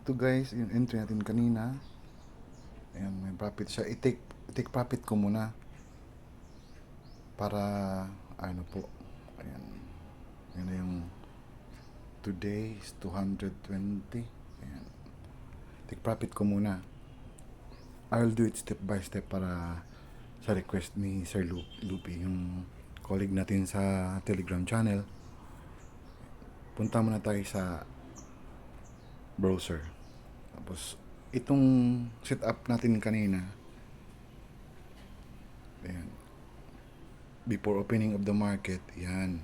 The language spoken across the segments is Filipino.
ito guys, yung entry natin kanina. Ayan, may profit siya. I-take profit ko muna. Para, ano po. Ayan. Yan na yung today is 220. Ayan. Take profit ko muna. I'll do it step by step para sa request ni Sir Lupi, yung colleague natin sa Telegram channel. Punta muna tayo sa browser. Tapos, itong setup natin kanina, ayan, before opening of the market, yan.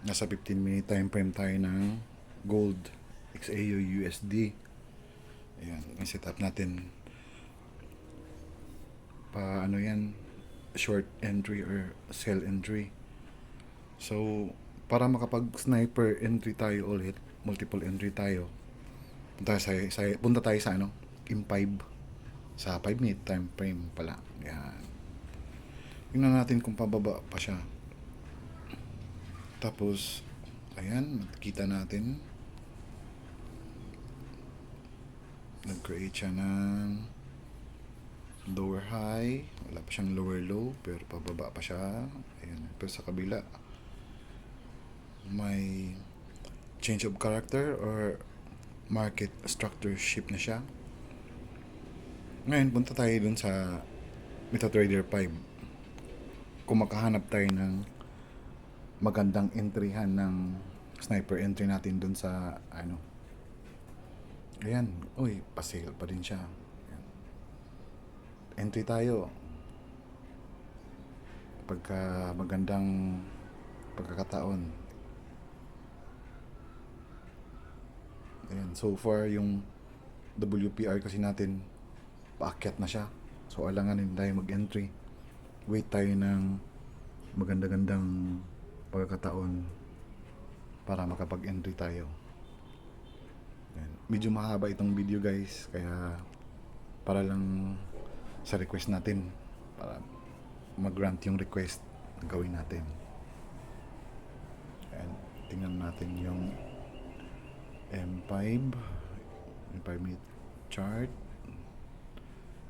Nasa 15-minute time frame tayo ng gold XAU USD. Ayan, yung setup natin. Ano yan, short entry or sell entry. So, para makapag-sniper entry tayo ulit, multiple entry tayo, punta tayo sa ano, M5. Sa 5-minute time frame pala. Yan. Tingnan natin kung pababa pa siya. Tapos, ayan, makikita natin. Nag-create siya ng lower high. Wala pa siyang lower low, pero pababa pa siya. Ayan. Pero sa kabila, may change of character or market structure shift na siya. Ngayon, punta tayo dun sa MetaTrader 5. Kung makahanap tayo ng magandang entryhan ng sniper entry natin dun sa ano. Ayan, uy, pa-sale pa din siya. Ayan. Entry tayo. Pagka magandang pagkakataon. Ayan, so far yung WPR kasi natin paakyat na siya. So alanganin tayo mag-entry. Wait tayo ng maganda-gandang pagkakataon para makapag-entry tayo. Ayan. Medyo mahaba itong video guys, kaya para lang sa request natin, para mag-grant yung request na gawin natin. Ayan. Tingnan natin yung M5, yung 5-minute chart,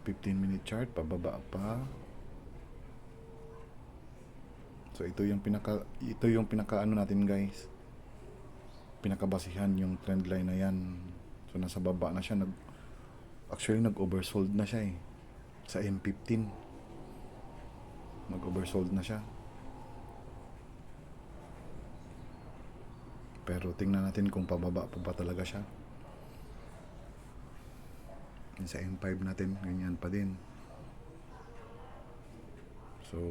15-minute chart, pababa pa. So ito yung pinaka ano natin guys, pinakabasihan yung trend line na yan. So nasa baba na siya, actually nag-oversold na siya eh. Sa M15 nag-oversold na siya. Pero tingnan natin kung pababa pa ba talaga siya. Sa M5 natin, ganyan pa din. So,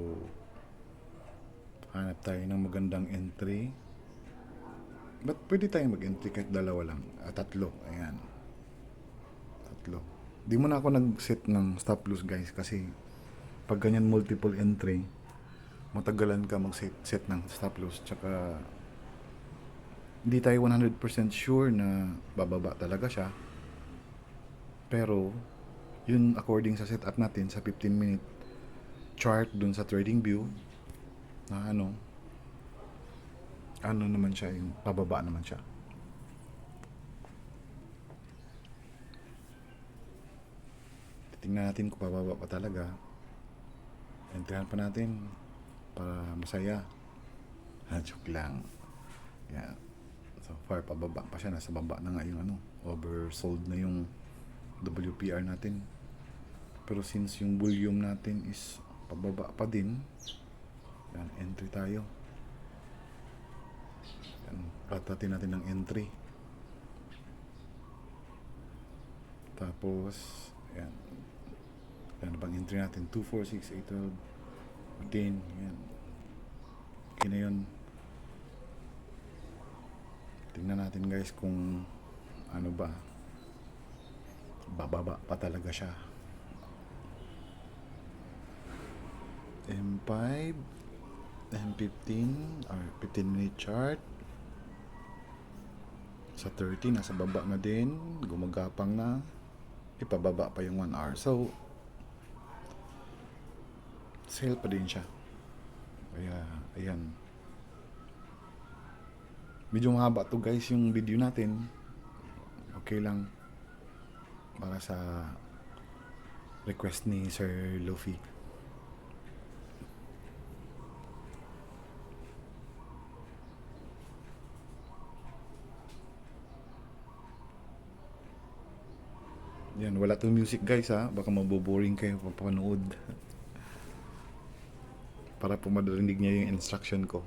hanap tayo ng magandang entry. But pwede tayong mag-entry kahit dalawa lang. Tatlo, ayan. Tatlo. Di mo na ako nag-set ng stop loss guys, kasi pag ganyan multiple entry, matagalan ka mag-set ng stop loss. Tsaka, hindi tayo 100% sure na bababa talaga siya. Pero, yun according sa setup natin sa 15-minute chart dun sa trading view, na ano naman siya, yung pababa naman siya. Tingnan natin kung pababa pa talaga. Entrahan pa natin para masaya. Joke lang. Yan. So far pababa pa siya, nasa baba na nga yung ano, oversold na yung WPR natin. Pero since yung volume natin is pababa pa din, yan, entry tayo. Yan, ratatin natin ng entry. Tapos, yan. Yan bang entry natin? 2, 4, 6, 8, 12, 14. Yan. Okay na yun. Tingnan natin guys kung ano ba. Bababa pa talaga siya. M5, M15, or 15-minute chart. Sa 30, nasa baba na din. Gumagapang na. Ipababa pa yung 1 hour. So, sale pa din siya. Kaya, ayan. Medyo mahaba to guys yung video natin. okay lang para sa request ni Sir Luffy. Yan, wala tong music guys ha. Baka maboboring kayo papanood. Para po madarinig niya yung instruction ko.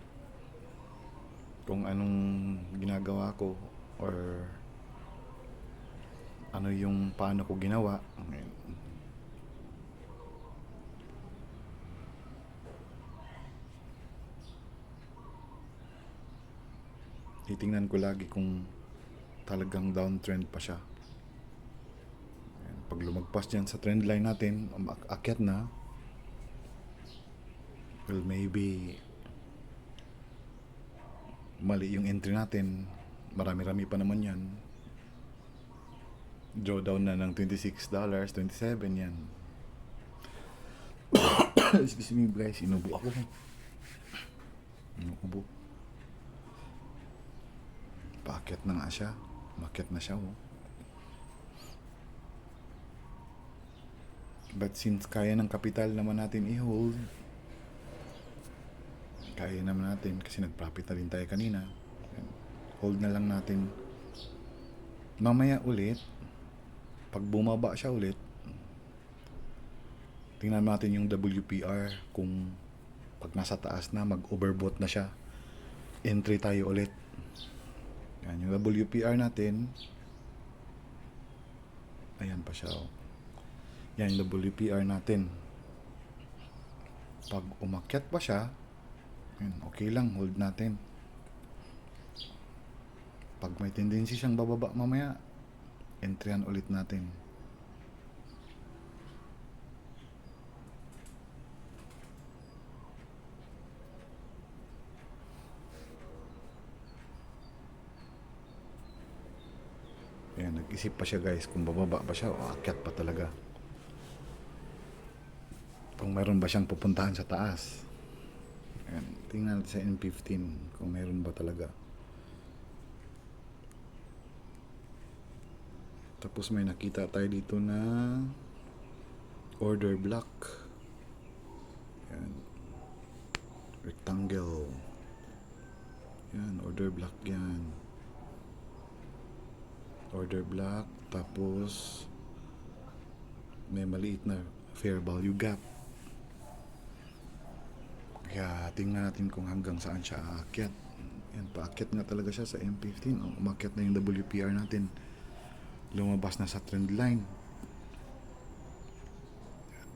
Kung anong ginagawa ko or ano yung paano ko ginawa. Ngayon, titingnan ko lagi kung talagang downtrend pa siya. Ayan, pag lumagpas dyan sa trend line natin, akyat na, well, maybe mali yung entry natin. Marami-rami pa naman yan. Drawdown na ng $26, 27 yan. Excuse me guys, inubo ako. Inubo. Paakyat na nga siya. Umakyat na siya, oh. But since kaya ng kapital naman natin i-hold, kaya naman natin kasi nag-profit na rin tayo kanina. Hold na lang natin. Mamaya ulit, pag bumaba siya ulit, tingnan natin yung WPR. Kung pag nasa taas na, mag-overbought na siya, entry tayo ulit. Yan, yung WPR natin, ayan pa siya, oh. Yan yung WPR natin. Pag umakyat pa siya, yan, okay lang, hold natin. Pag may tendency siyang bababa mamaya, entryan ulit natin. Ayan, nag-isip pa siya guys kung bababa ba siya o akyat pa talaga. Kung mayroon ba siyang pupuntahan sa taas. Ayan, tingnan natin sa N15 kung mayroon ba talaga. Tapos may nakita tayo dito na order block. Yan. Rectangle. Yan, order block yan. Order block. Tapos may maliit na fair value gap. Kaya tingnan natin kung hanggang saan siya aakyat. Yan, paakyat nga talaga siya sa M15. Umakyat na yung WPR natin. Lumabas na sa trend line.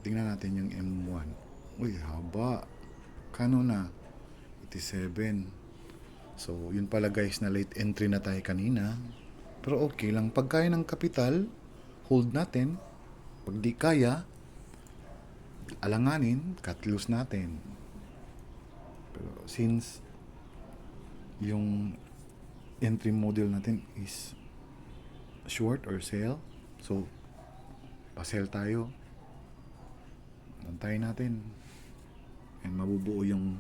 Tingnan natin yung M1. Uy, haba. Kano na? 87. So, yun pala guys na late entry na tayo kanina. Pero okay lang. Pag kaya ng kapital, hold natin. Pag di kaya, alanganin, cut loose natin. Pero since yung entry model natin is short or sell, so pa-sell tayo, nantayin natin, and mabubuo yung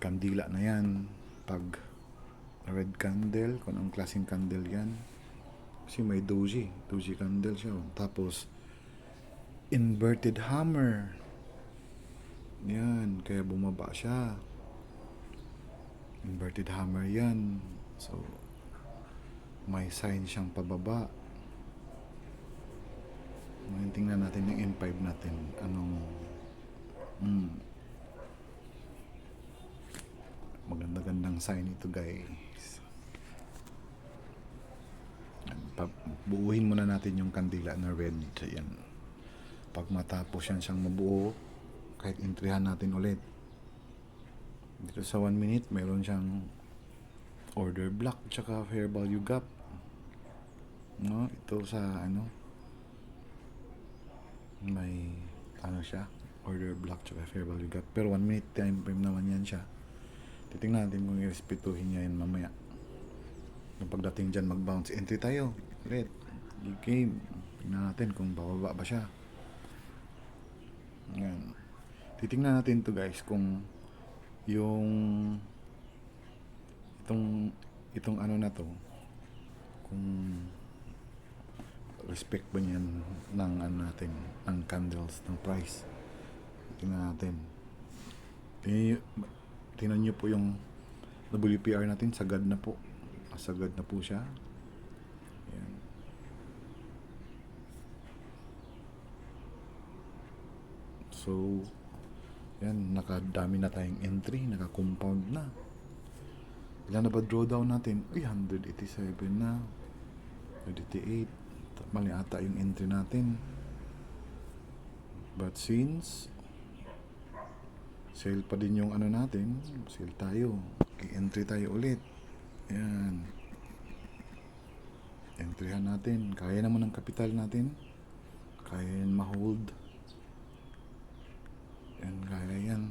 kandila na yan. Pag red candle, kung anong klaseng candle yan, kasi may doji candle siya, tapos inverted hammer yan, kaya bumaba siya. Inverted hammer yan, so may sign siyang pababa. Ngayon tingnan natin yung N5 natin. Anong maganda-gandang sign ito guys. Buuhin muna natin yung kandila na red. Yan. Pag matapos yan siyang mabuo, kahit entryhan natin ulit. Dito sa 1 minute, mayroon siyang order block tsaka fair value gap. No, ito sa ano, may ano siya, order block tsaka fair value gap. Pero 1 minute time frame naman yan siya. Titingnan natin kung irespetuhin niya yan mamaya. Yung pagdating dyan, mag-bounce entry tayo ulit. Game. Tingnan natin kung bababa ba siya. Yan. Titingnan natin to guys kung yung itong ano na to, kung respect ba niyan ng ano natin, ng candles, ng price. Tingnan natin. Eh, tingnan nyo po yung WPR natin, sagad na po. Sagad na po siya. Ayan. So, yan, nakadami na tayong entry, naka-compound na. Ilan na ba drawdown natin? Ay, 187 na. 188. Mali ata yung entry natin. But since sale pa din yung ano natin, sale tayo. I-entry tayo ulit. Ayan. Entryhan natin. Kaya naman ng kapital natin. Kaya yan ma-hold. Yan, kaya yan.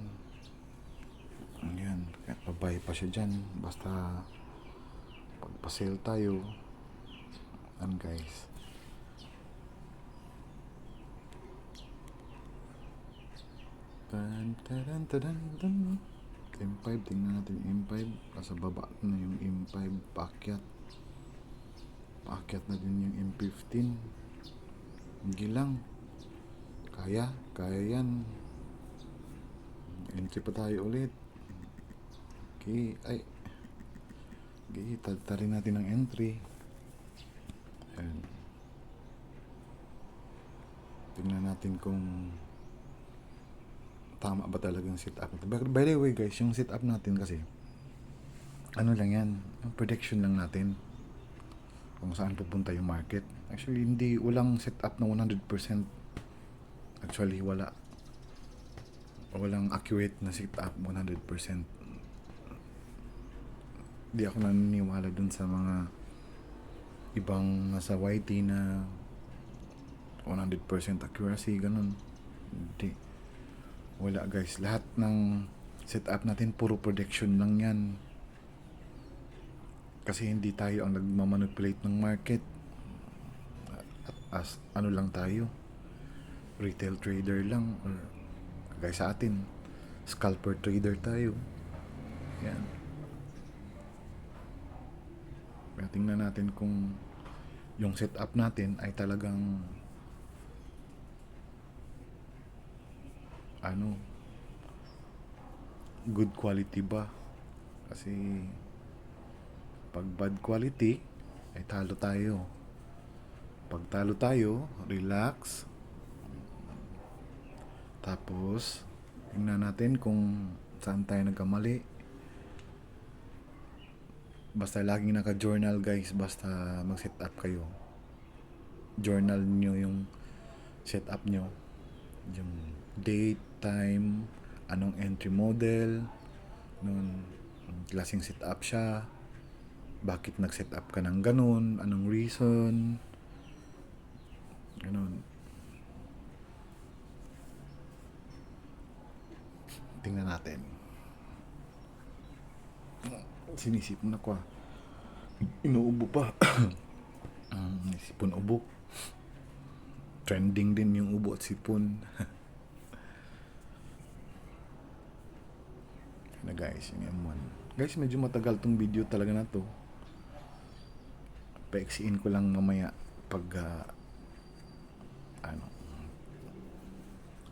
Ayan. Pabay pa siya dyan. Basta pagpa-sale tayo. Ayan guys. M5, tingnan natin yung M5. Nasa baba na yung M5. Paakyat. Paakyat na din yung M15. Hindi lang. Kaya yan. Entry pa tayo ulit. Okay, ay. Okay, tatarin natin ang entry. Ayan. Tingnan natin kung tama ba talagang setup natin. By the way guys, yung setup natin kasi ano lang yan, yung prediction lang natin kung saan pupunta yung market. Actually, walang setup na 100%. Actually, walang accurate na setup 100%. Di ako naniniwala dun sa mga ibang nasa YT na 100% accuracy, ganun. Hindi. Wala guys, lahat ng setup natin puro prediction lang yan. Kasi hindi tayo ang nagmamanipulate ng market. As ano lang tayo, retail trader lang, or guys sa atin, scalper trader tayo. Yan. Kaya tingnan natin kung yung setup natin ay talagang good quality ba. Kasi pag bad quality ay talo tayo. Pag talo tayo, relax. Tapos tingnan natin kung saan tayo nagkamali. Basta laging naka-journal guys, basta mag-set up kayo. Journal nyo yung setup nyo. Yung date, time, anong entry model, anong klaseng setup siya, bakit nag-set up ka ng ganun, anong reason, ganun. Tingnan natin. Sinisip na ko. Inuubo pa. Sipon ubo. Trending din yung ubo at sipon. Na guys, yung M1. Guys, medyo matagal tong video talaga na to. Paiksiin ko lang mamaya pag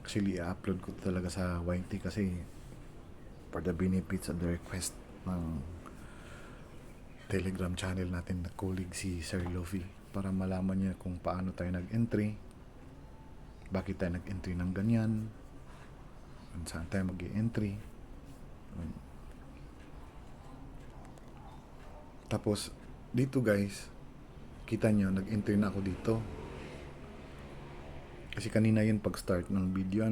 actually i-upload ko talaga sa YT kasi for the benefits of the request ng Telegram channel natin na colleague si Sir Luffy, para malaman niya kung paano tayo nag-entry, bakit tayo nag-entry ng ganyan, saan tayo mag-entry. Tapos dito guys, kita nyo nag-entry na ako dito kasi kanina yun pag start ng video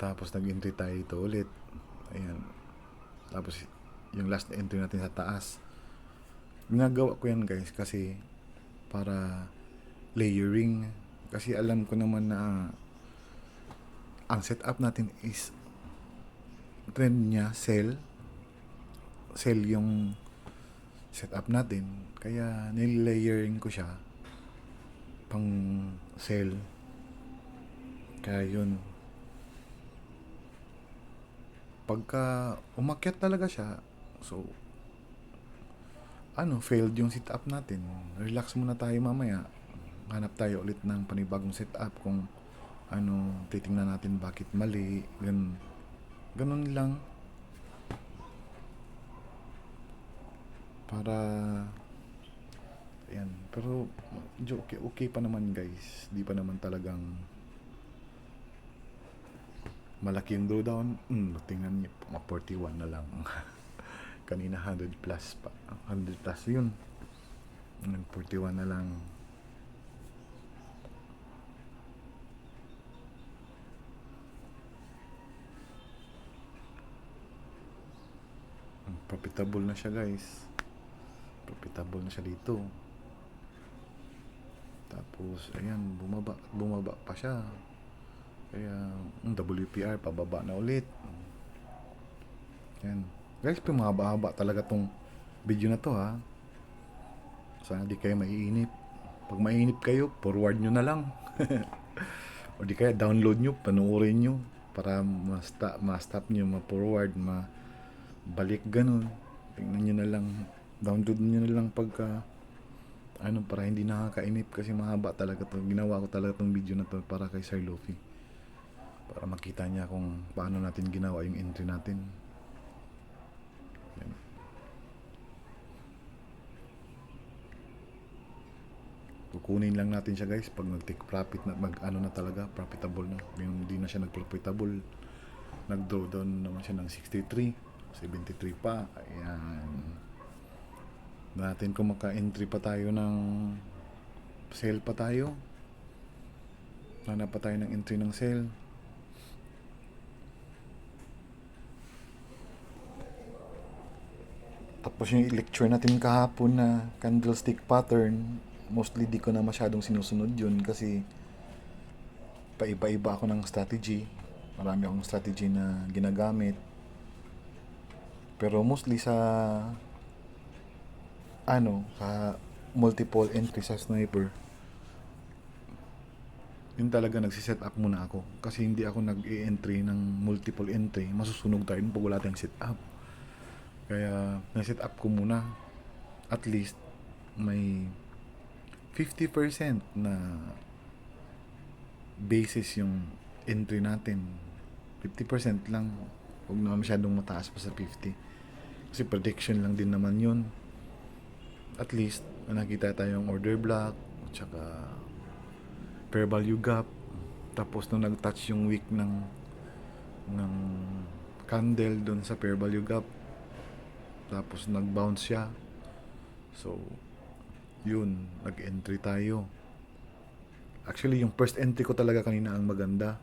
tapos nag-entry tayo dito ulit. Ayan. Tapos yung last entry natin sa taas, ginagawa ko yan guys kasi para layering, kasi alam ko naman na ang setup natin is trend niya sell yung setup natin, kaya nilayering ko siya pang sell. Kaya yun, pagka umakyat talaga siya, so failed yung setup natin, relax muna tayo mamaya, hanap tayo ulit ng panibagong setup kung ano, titingnan natin bakit mali, ganun lang para ayan. Pero medyo okay, okay pa naman guys, di pa naman talagang malaki yung drawdown. Tingnan niyo, mga 41 na lang. Kanina 100 plus pa, 100 plus yun, 41 na lang. Profitable na siya guys, profitable na siya dito. Tapos ayan, bumaba pa siya, kaya WPR pababa na ulit. Ayan guys, mahaba-haba talaga tong video na to ha. Sana di kayo maiinip. Pag mainip kayo, forward nyo na lang. O di kaya download nyo, panoorin nyo para ma-stop nyo, ma-forward, ma-balik, ganun. Tingnan nyo na lang, download nyo na lang pagka ano, para hindi nakakainip kasi mahaba talaga to. Ginawa ko talaga tong video na to para kay Sir Luffy, para makita niya kung paano natin ginawa yung entry natin. Yan. Kukunin lang natin siya guys pag nag-take profit na, ano na talaga, profitable na. Yung hindi na siya nag-profitable, nag-drawdown naman siya ng 63, 73 pa. Ayan. Natin kung maka-entry pa tayo ng sale pa tayo. Hanap pa tayo ng entry ng sale. Tapos yung lecture natin kahapon na candlestick pattern, mostly di ko na masyadong sinusunod yun kasi paiba-iba ako ng strategy. Marami akong strategy na ginagamit. Pero mostly sa sa multiple entry sa sniper, yun talaga nagsiset up muna ako. Kasi hindi ako nag-e-entry ng multiple entry. Masusunog tayo pag wala tayong set up. Kaya na-set up ko muna. At least may 50% na basis yung entry natin. 50% lang. Huwag na masyadong mataas pa sa 50. Kasi prediction lang din naman yun. At least nakita tayong order block, tsaka fair value gap. Tapos nung nag-touch yung wick ng candle dun sa fair value gap, tapos nag-bounce siya. So yun, nag-entry tayo. Actually yung first entry ko talaga kanina ang maganda.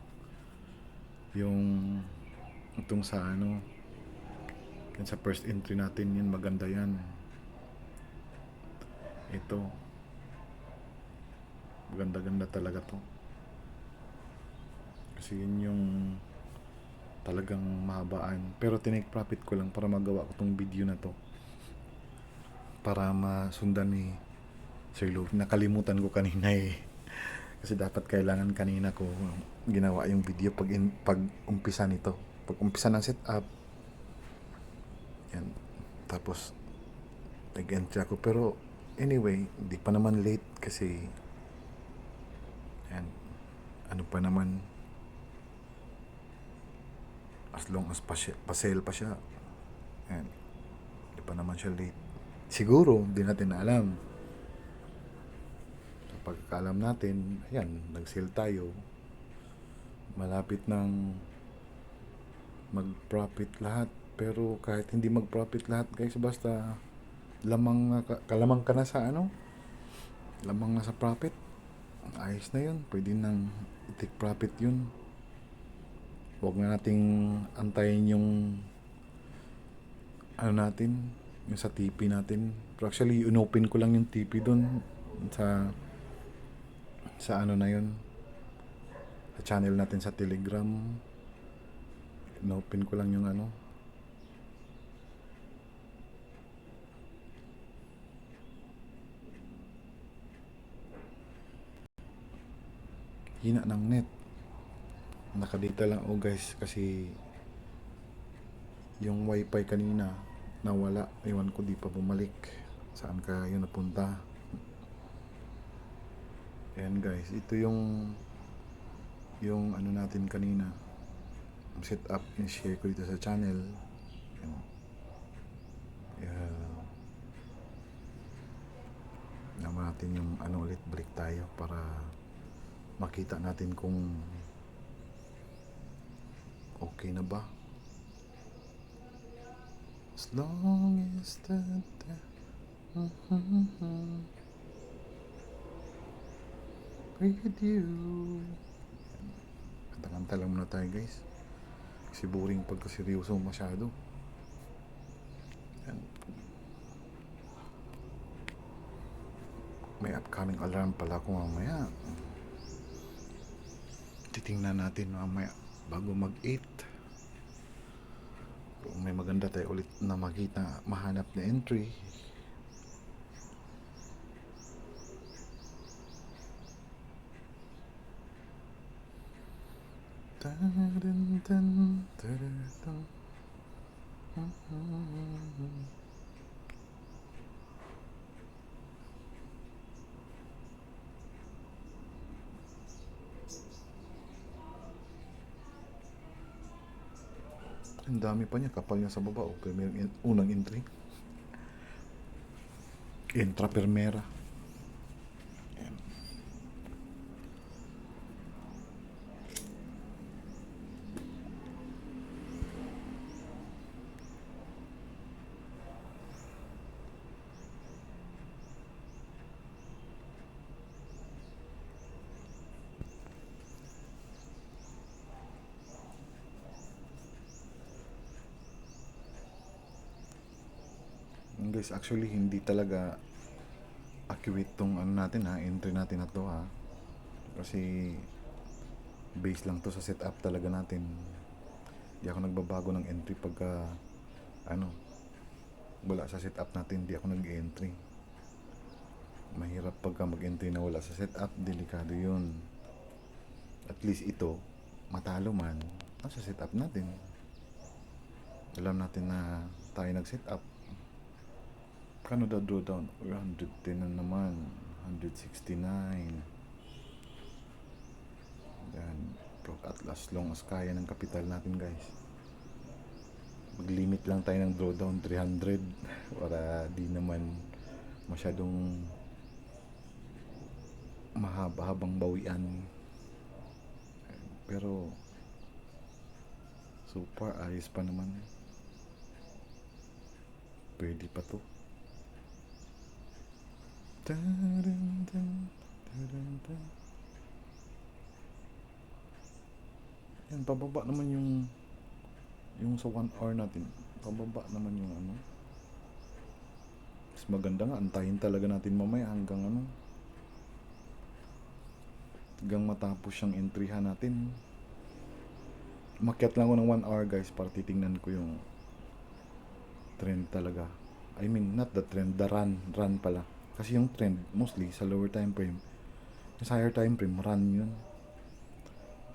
Yung itong sa yun sa first entry natin, yun maganda yan. Ito ganda-ganda talaga to. Kasi yun yung talagang mahabaan. Pero tinake profit ko lang para magawa ko tong video na to, para masundan ni Sir Luffy. Nakalimutan ko kanina eh. Kasi dapat kailangan kanina ko ginawa yung video pag umpisa nito. Pag umpisa ng setup. Yan. Tapos nag-entry ako. Pero anyway, hindi pa naman late kasi yan, ano pa naman, as long as pa-sale pa siya, yan, hindi pa naman siya late. Siguro, hindi natin alam. Pagkakalam natin, ayan, nag-sale tayo. Malapit ng mag-profit lahat. Pero kahit hindi mag-profit lahat guys, basta kalamang ka na sa lamang na sa profit, ayos na yun. Pwede nang i-take profit yun. Huwag na nating antayin yung natin, yung sa TP natin. Pero actually, inopen ko lang yung TP dun sa na yun, sa channel natin sa Telegram. Inopen ko lang yung hina ng net. Nakadita lang guys kasi yung wifi kanina nawala. Iwan ko, di pa bumalik. Saan ka yun napunta? Ayan guys, ito yung ano natin kanina. Set up and share ko dito sa channel. Ayan. Naman natin yung ano ulit, balik tayo para makita natin kung okay na ba. As long as with you. Kanta-kanta lang muna tayo guys. Kasi boring pagka seryoso masyado. Yan. May upcoming alarm pala ako mamaya. Titingnan natin mamaya bago mag 8. Kung may maganda tayo ulit na makita, mahanap na entry. Ang dami pa niya, kapal niya sa baba. Okay, may unang entry. Entra Permera. Ayan. Guys, actually hindi talaga accurate tong ano natin ha, entry natin na to ha. Kasi base lang to sa setup talaga natin. Hindi ako nagbabago ng entry pagka ano, wala sa setup natin, hindi ako nag-entry. Mahirap pagka mag-entry na wala sa setup, delikado yun. At least ito, matalo man, nasa setup natin. Alam natin na tayo nag-setup. Canada drawdown, 110 na naman, 169. Yan, Proc Atlas long as kaya ng kapital natin guys. Mag-limit lang tayo ng drawdown 300 para di naman masyadong mahaba-habang bawian. Pero so far ayos pa naman. Pwede pa to. Yan, pababa naman yung sa 1 hour natin. Pababa naman yung ano. Mas maganda nga, antayin talaga natin mamaya hanggang ano. Hanggang matapos yung entryhan natin. Umakyat lang ako ng 1 hour guys para titingnan ko yung trend talaga. I mean, not the trend, the run pala. Kasi yung trend, mostly sa lower time frame. Sa higher time frame, run yun.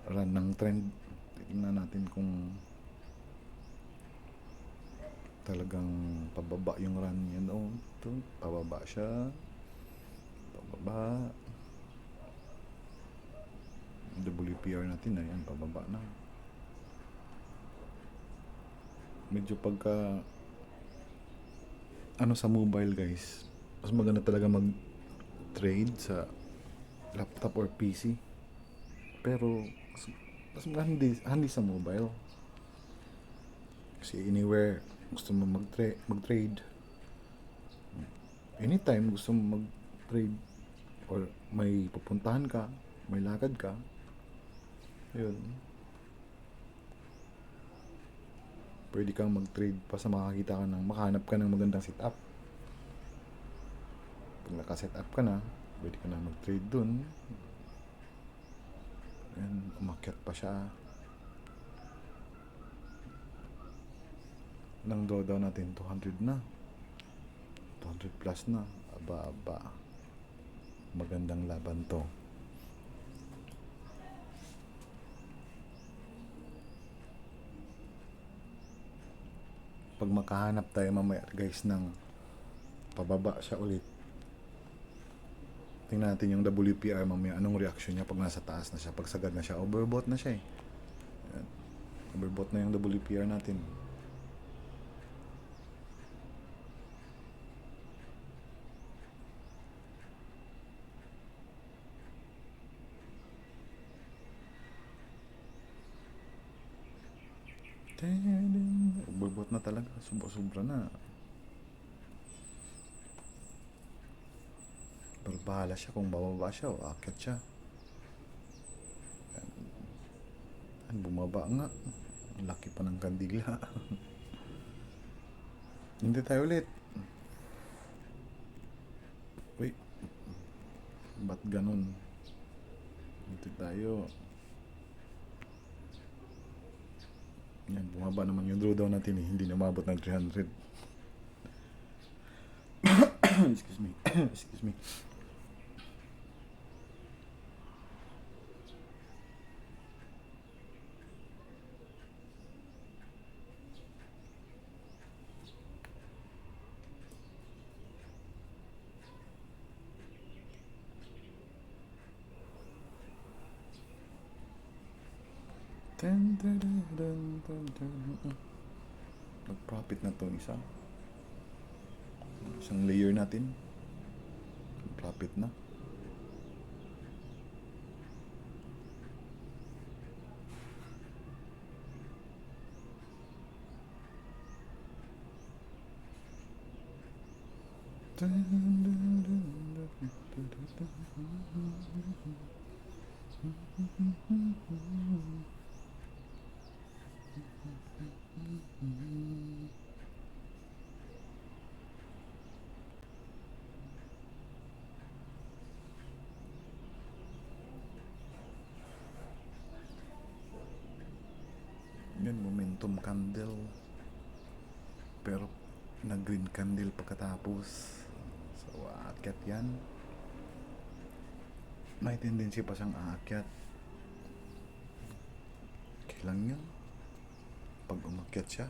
Run ng trend. Tingnan natin kung talagang pababa yung run yan. Oh, ito, pababa siya. Pababa. WPR natin, ayan, pababa na. Medyo pagka ano sa mobile guys, mas maganda talaga mag trade sa laptop or PC, pero mas handy sa mobile kasi anywhere gusto mo mag-trade, anytime gusto mo mag-trade or may pupuntahan ka, may lakad ka, yun, pwede kang mag-trade pa sa makakita ka ng, makahanap ka ng magandang setup. Pag naka-setup ka na, pwede ka na mag-trade dun. Ayan, umakyat pa siya. Nang drawdown natin, 200 na. 200 plus na. Aba. Magandang laban to. Pag makahanap tayo mamaya guys ng pababa siya ulit, Tingnan natin yung WPR mamaya. Anong reaction niya pag nasa taas na siya. Pag sagad na siya. Overbought na siya eh. Ayan. Overbought na yung WPR natin. Overbought na talaga. Sobra na. Pero bahala siya kung bababa siya o aakyat siya. Ayan, bumaba nga. Ang laki pa ng kandila. Hindi tayo ulit. Uy. Ba't ganun? Hindi tayo. Yan, bumaba naman yung drawdown natin eh. Hindi na umabot ng 300. Excuse me. Excuse me. Nag-profit na to isa. Isang layer natin. Profit na. Yan, momentum candle. Pero nag-green candle pagkatapos. So, aakyat yan. May tendency pa siyang aakyat. Okay lang yun. Pag umakyat siya.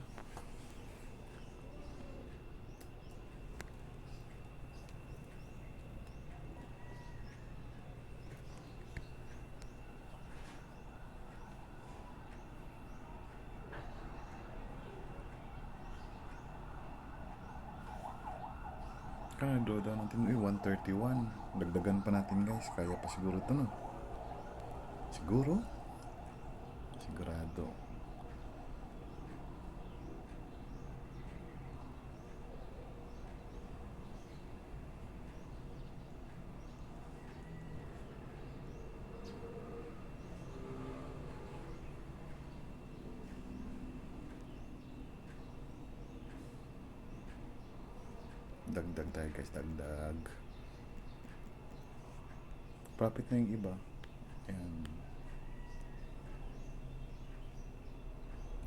Kaya drawdown natin 131. Dagdagan pa natin guys. Kaya pa siguro ito no. Siguro? Sigurado. Dagdag tayo guys, dagdag. Profit na yung iba. Ayan.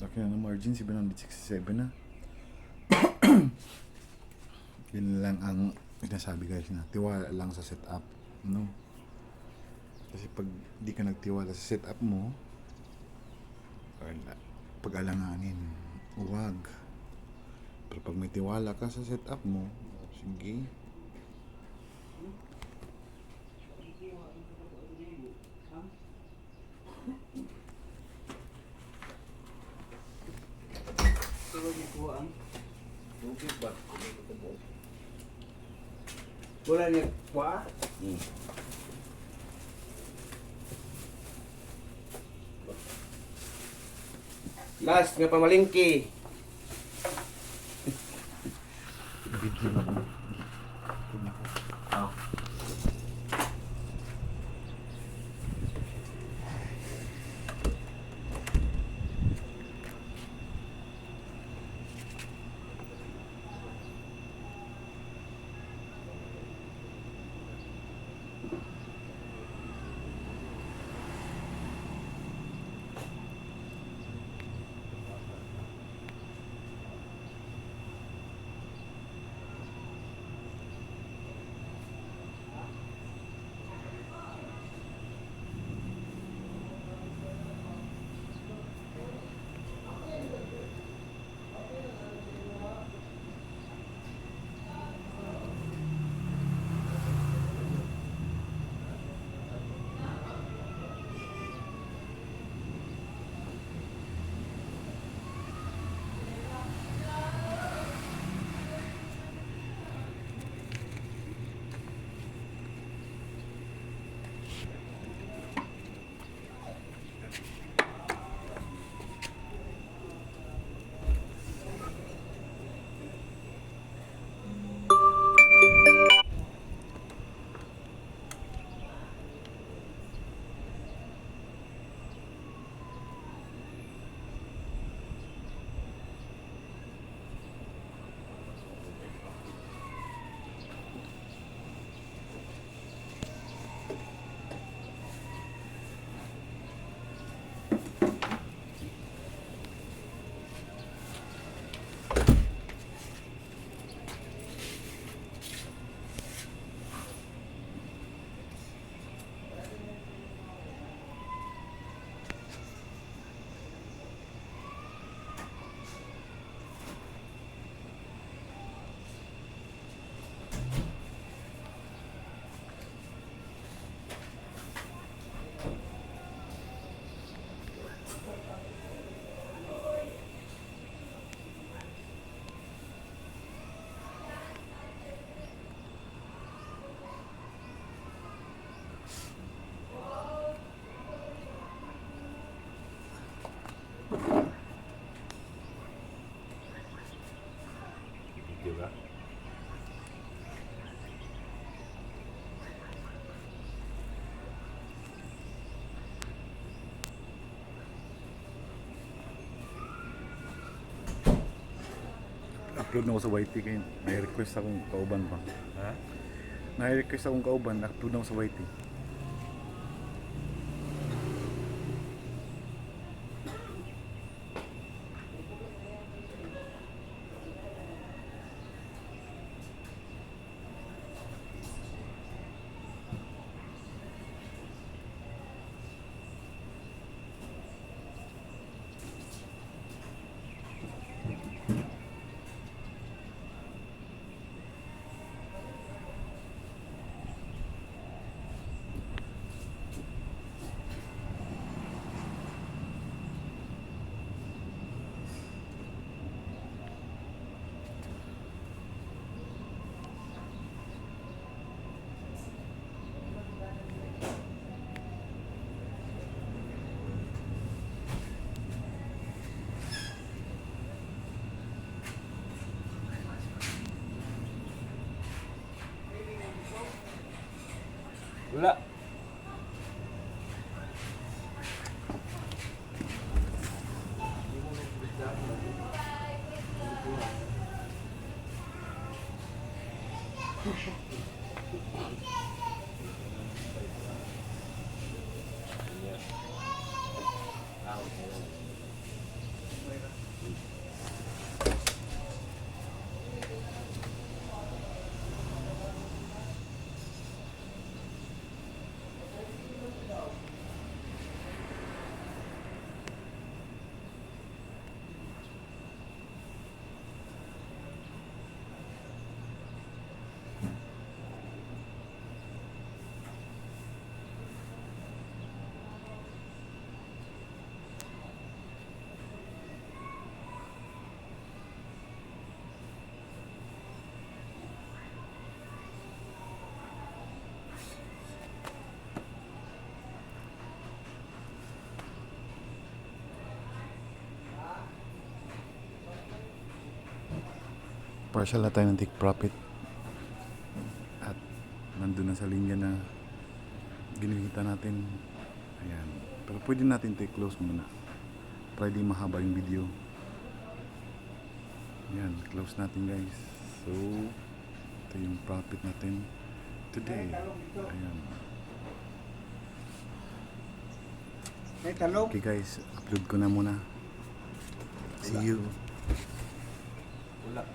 Laki na ng margin, 767 na. Yun lang ang sinasabi guys na tiwala lang sa setup. No? Kasi pag di ka nagtiwala sa setup mo, pag-alanganin, huwag. Pero pag may tiwala ka sa setup mo, sige. Wala niya kwa? Last nga pamalingki. Video na mo. Oh. upload na ako sa YT kayo. May request akong kauban pa. Ha? May request akong kauban, upload na ako sa YT. Wala. Partial na tayo ng take profit. At nandun na sa linya na ginigita natin. Ayan. Pero pwede natin take close muna. Para di mahaba yung video. Ayan. Close natin guys. So, ito yung profit natin today. Ayan. May talog. Okay guys, upload ko na muna. See you. Wala.